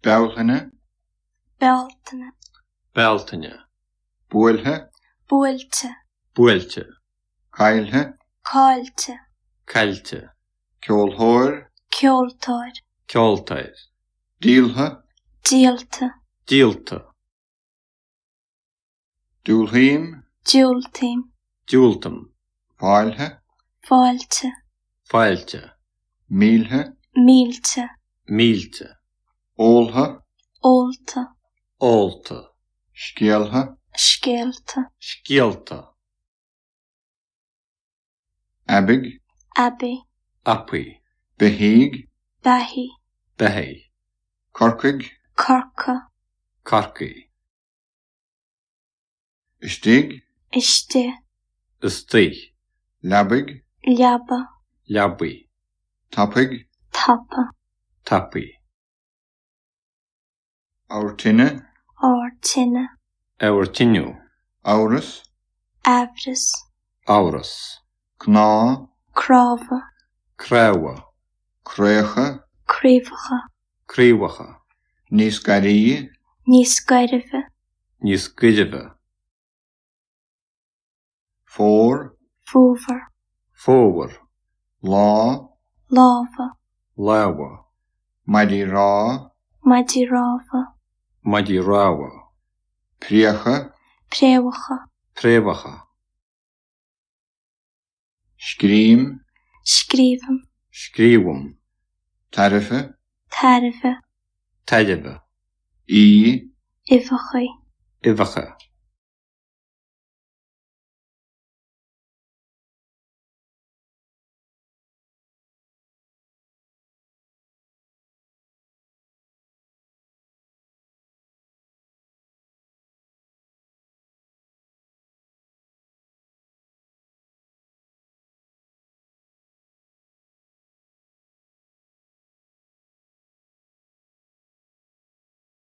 Bealtaine, Bealtaine, Bealtaine, Buailte, Buailte, Buailte, Caillte, Caillte, Caillte, Ceoltóir, Ceoltóir, Ceoltóir, Díolta, Díolta, Díolta, Diúltaím, Diúltaím, Diúltaím, Fáilte, Fáilte, Fáilte, Mílte, Mílte, Mílte, Ólta, Ólta, Ólta, Scéalta, Scéalta, Scéalta, Aibidh, Aibidh, Beithígh, Beithígh, Corcaigh, Corcaigh, Istigh, Istigh, Leabaidh, Leabaidh, Tapaidh, Tapaidh, tine, Tine, Amhras, Amhras, Cnámha, Craobhacha, Craobhacha, Craobhacha, níos Gairbhe, níos Gairbhe, Fómhar, Fómhar, Lámha, Lámha, Medial, Medial, Craobhacha, Craobhacha, Scríam, Scríbam, Tapaidh, Tapaidh, Ibhacha, Ibhacha,